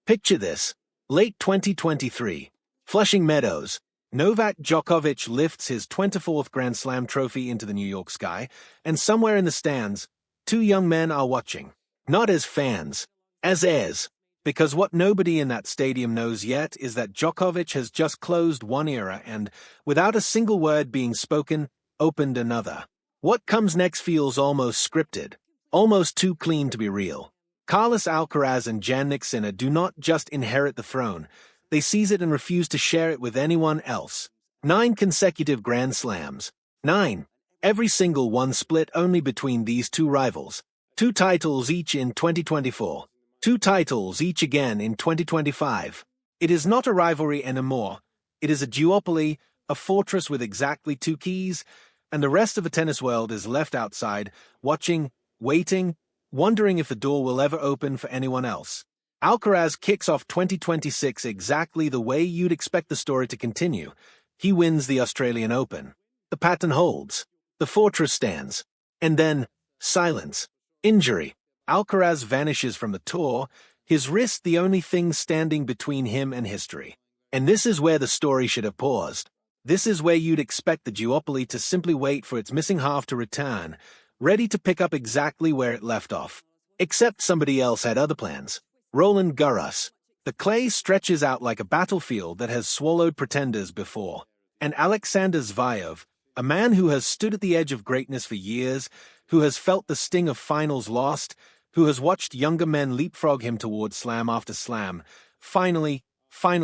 Picture this. Late 2023. Flushing Meadows. Novak Djokovic lifts his 24th Grand Slam trophy into the New York sky, and somewhere in the stands, two young men are watching. Not as fans, as heirs. Because what nobody in that stadium knows yet is that Djokovic has just closed one era and, without a single word being spoken, opened another. What comes next feels almost scripted, almost too clean to be real. Carlos Alcaraz and Jannik Sinner do not just inherit the throne, they seize it and refuse to share it with anyone else. 9 consecutive Grand Slams. 9. Every single one split only between these two rivals. 2 titles each in 2024. 2 titles each again in 2025. It is not a rivalry anymore. It is a duopoly, a fortress with exactly 2 keys, and the rest of the tennis world is left outside, watching, waiting, wondering if the door will ever open for anyone else. Alcaraz kicks off 2026 exactly the way you'd expect the story to continue. He wins the Australian Open. The pattern holds. The fortress stands. And then, silence. Injury. Alcaraz vanishes from the tour, his wrist the only thing standing between him and history. And this is where the story should have paused. This is where you'd expect the duopoly to simply wait for its missing half to return, ready to pick up exactly where it left off. Except somebody else had other plans. Roland Garros. The clay stretches out like a battlefield that has swallowed pretenders before. And Alexander Zverev, a man who has stood at the edge of greatness for years, who has felt the sting of finals lost, who has watched younger men leapfrog him towards slam after slam, finally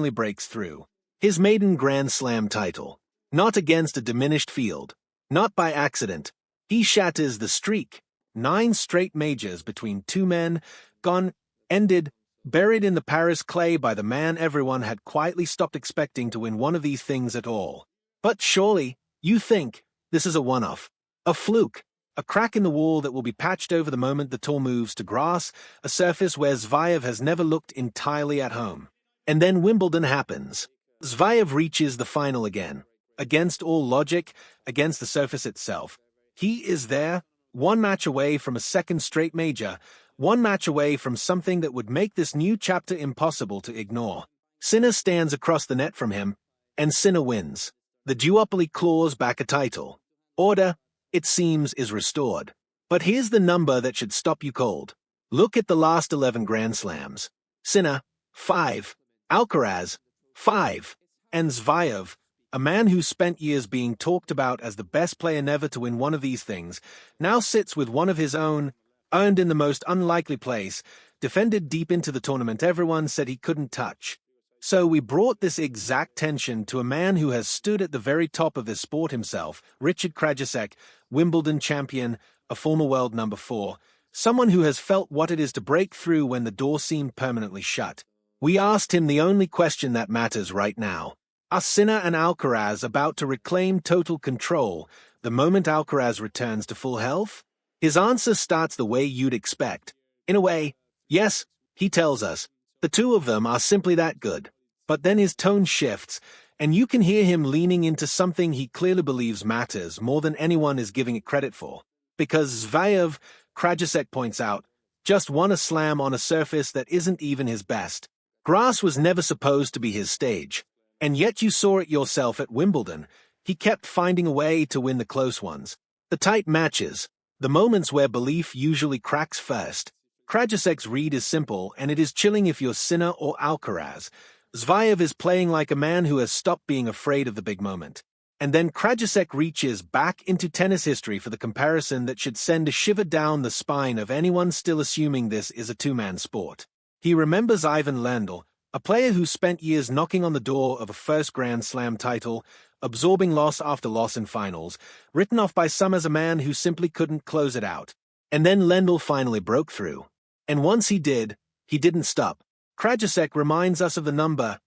breaks through. His maiden Grand Slam title. Not against a diminished field. Not by accident. He shatters the streak. 9 straight majors between 2 men, gone, ended, buried in the Paris clay by the man everyone had quietly stopped expecting to win one of these things at all. But surely, you think, this is a one-off. A fluke. A crack in the wall that will be patched over the moment the tour moves to grass, a surface where Zverev has never looked entirely at home. And then Wimbledon happens. Zverev reaches the final again. Against all logic, against the surface itself. He is there, 1 match away from a second straight major, 1 match away from something that would make this new chapter impossible to ignore. Sinner stands across the net from him, and Sinner wins. The duopoly claws back a title. Order, it seems, is restored. But here's the number that should stop you cold. Look at the last 11 Grand Slams. Sinner, 5. Alcaraz, 5. And Zverev, a man who spent years being talked about as the best player never to win one of these things, now sits with one of his own, earned in the most unlikely place, defended deep into the tournament everyone said he couldn't touch. So we brought this exact tension to a man who has stood at the very top of this sport himself, Richard Krajicek, Wimbledon champion, a former world number 4, someone who has felt what it is to break through when the door seemed permanently shut. We asked him the only question that matters right now. Are Sinner and Alcaraz about to reclaim total control the moment Alcaraz returns to full health? His answer starts the way you'd expect. In a way, yes, he tells us. The two of them are simply that good. But then his tone shifts, and you can hear him leaning into something he clearly believes matters more than anyone is giving it credit for. Because Zverev, Krajicek points out, just won a slam on a surface that isn't even his best. Grass was never supposed to be his stage. And yet you saw it yourself at Wimbledon. He kept finding a way to win the close ones. The tight matches. The moments where belief usually cracks first. Krajicek's read is simple, and it is chilling if you're Sinner or Alcaraz. Zverev is playing like a man who has stopped being afraid of the big moment. And then Krajicek reaches back into tennis history for the comparison that should send a shiver down the spine of anyone still assuming this is a 2-man sport. He remembers Ivan Lendl, a player who spent years knocking on the door of a first Grand Slam title, absorbing loss after loss in finals, written off by some as a man who simply couldn't close it out. And then Lendl finally broke through. And once he did, he didn't stop. Krajicek reminds us of the number,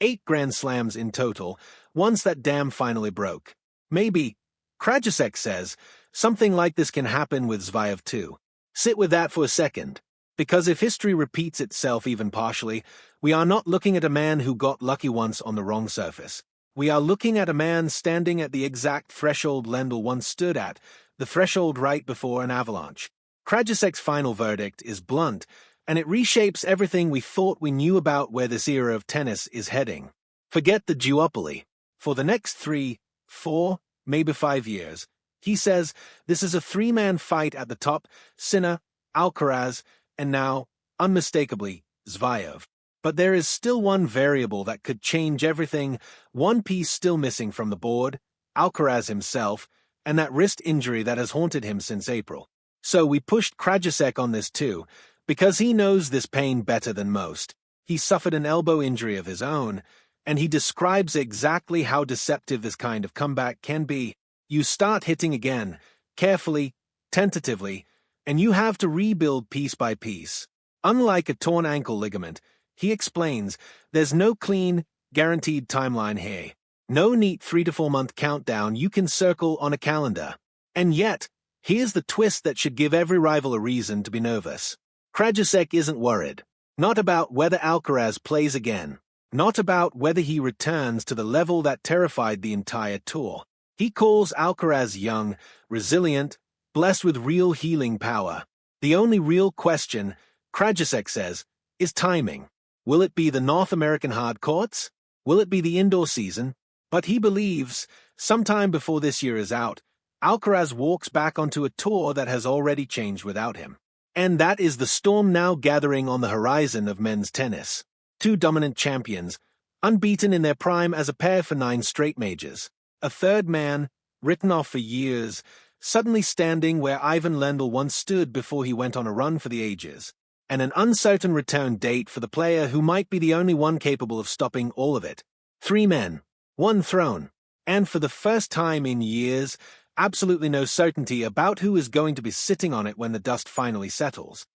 8 Grand Slams in total, once that dam finally broke. Maybe, Krajicek says, something like this can happen with Zverev too. Sit with that for a second. Because if history repeats itself even partially, we are not looking at a man who got lucky once on the wrong surface. We are looking at a man standing at the exact threshold Lendl once stood at, the threshold right before an avalanche. Krajicek's final verdict is blunt, and it reshapes everything we thought we knew about where this era of tennis is heading. Forget the duopoly. For the next 3, 4, maybe 5 years, he says this is a three-man fight at the top: Sinner, Alcaraz, and now, unmistakably, Zverev. But there is still one variable that could change everything, one piece still missing from the board: Alcaraz himself, and that wrist injury that has haunted him since April. So we pushed Krajicek on this too, because he knows this pain better than most. He suffered an elbow injury of his own, and he describes exactly how deceptive this kind of comeback can be. You start hitting again, carefully, tentatively, and you have to rebuild piece by piece. Unlike a torn ankle ligament, he explains, there's no clean, guaranteed timeline here. No neat 3 to 4 month countdown you can circle on a calendar. And yet, here's the twist that should give every rival a reason to be nervous. Krajicek isn't worried. Not about whether Alcaraz plays again. Not about whether he returns to the level that terrified the entire tour. He calls Alcaraz young, resilient, blessed with real healing power. The only real question, Krajicek says, is timing. Will it be the North American hard courts? Will it be the indoor season? But he believes, sometime before this year is out, Alcaraz walks back onto a tour that has already changed without him. And that is the storm now gathering on the horizon of men's tennis. 2 dominant champions, unbeaten in their prime as a pair for 9 straight majors. A third man, written off for years, suddenly standing where Ivan Lendl once stood before he went on a run for the ages. And an uncertain return date for the player who might be the only one capable of stopping all of it. 3 men, 1 throne. And for the first time in years, absolutely no certainty about who is going to be sitting on it when the dust finally settles.